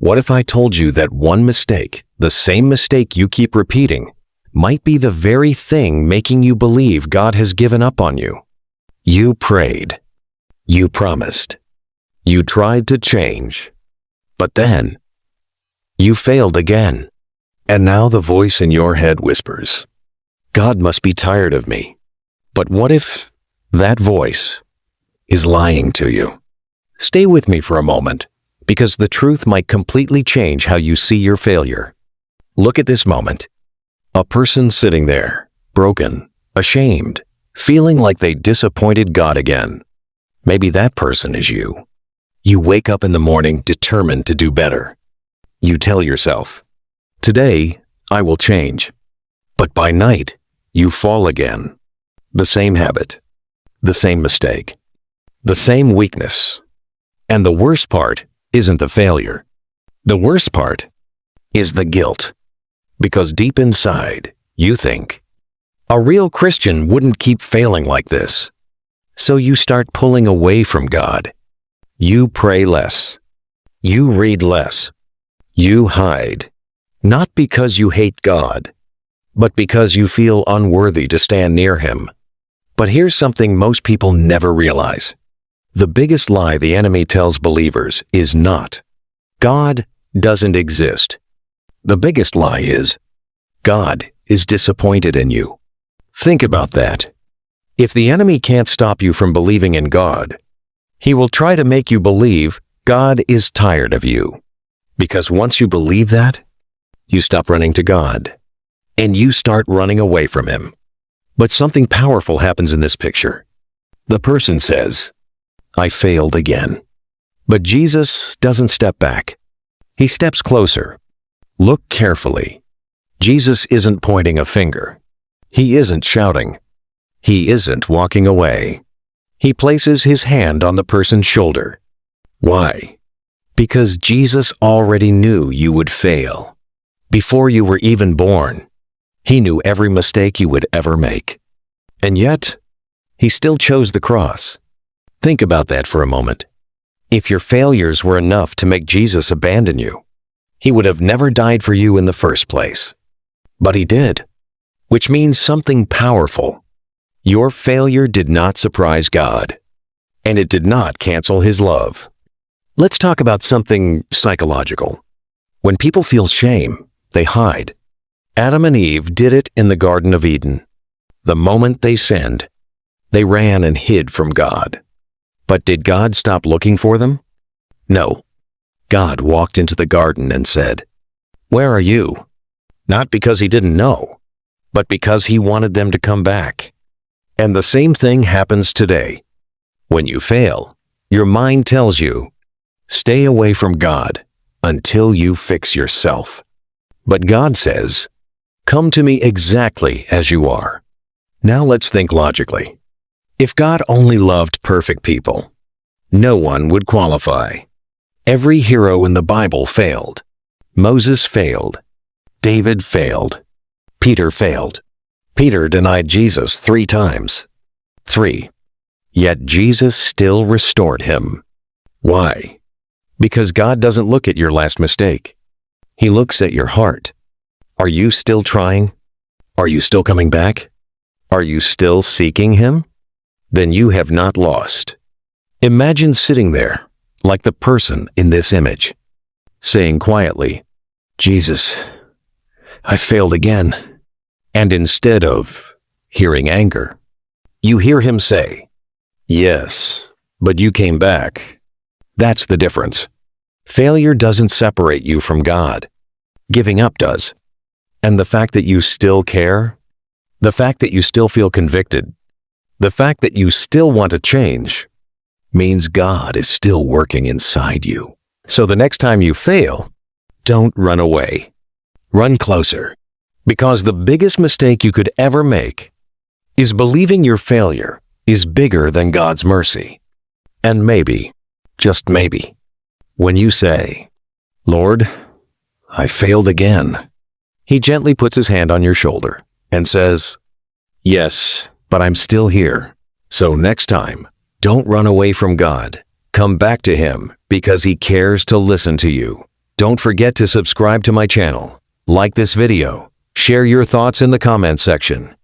What if I told you that one mistake, the same mistake you keep repeating, might be the very thing making you believe God has given up on you? You prayed. You promised. You tried to change. But then, you failed again. And now the voice in your head whispers, God must be tired of me. But what if that voice is lying to you? Stay with me for a moment, because the truth might completely change how you see your failure. Look at this moment. A person sitting there, broken, ashamed, feeling like they disappointed God again. Maybe that person is you. You wake up in the morning determined to do better. You tell yourself, today I will change. But by night, you fall again. The same habit, the same mistake, the same weakness. And the worst part isn't the failure. The worst part is the guilt. Because deep inside, you think, a real Christian wouldn't keep failing like this. So you start pulling away from God. You pray less. You read less. You hide. Not because you hate God, but because you feel unworthy to stand near Him. But here's something most people never realize. The biggest lie the enemy tells believers is not, God doesn't exist. The biggest lie is, God is disappointed in you. Think about that. If the enemy can't stop you from believing in God, he will try to make you believe God is tired of you. Because once you believe that, you stop running to God, and you start running away from Him. But something powerful happens in this picture. The person says, I failed again. But Jesus doesn't step back. He steps closer. Look carefully. Jesus isn't pointing a finger. He isn't shouting. He isn't walking away. He places His hand on the person's shoulder. Why? Because Jesus already knew you would fail. Before you were even born, He knew every mistake you would ever make. And yet, He still chose the cross. Think about that for a moment. If your failures were enough to make Jesus abandon you, He would have never died for you in the first place. But He did, which means something powerful. Your failure did not surprise God, and it did not cancel His love. Let's talk about something psychological. When people feel shame, they hide. Adam and Eve did it in the Garden of Eden. The moment they sinned, they ran and hid from God. But did God stop looking for them? No. God walked into the garden and said, Where are you? Not because He didn't know, but because He wanted them to come back. And the same thing happens today. When you fail, your mind tells you, stay away from God until you fix yourself. But God says, come to me exactly as you are. Now let's think logically. If God only loved perfect people, no one would qualify. Every hero in the Bible failed. Moses failed. David failed. Peter failed. Peter denied Jesus 3 times. 3. Yet Jesus still restored him. Why? Because God doesn't look at your last mistake. He looks at your heart. Are you still trying? Are you still coming back? Are you still seeking Him? Then you have not lost. Imagine sitting there, like the person in this image, saying quietly, Jesus, I failed again. And instead of hearing anger, you hear Him say, yes, but you came back. That's the difference. Failure doesn't separate you from God. Giving up does. And the fact that you still care, the fact that you still feel convicted, the fact that you still want to change, means God is still working inside you. So the next time you fail, don't run away. Run closer. Because the biggest mistake you could ever make is believing your failure is bigger than God's mercy. And maybe, just maybe, when you say, Lord, I failed again, He gently puts His hand on your shoulder and says, yes, but I'm still here. So next time, don't run away from God. Come back to Him because He cares to listen to you. Don't forget to subscribe to my channel, like this video, share your thoughts in the comment section,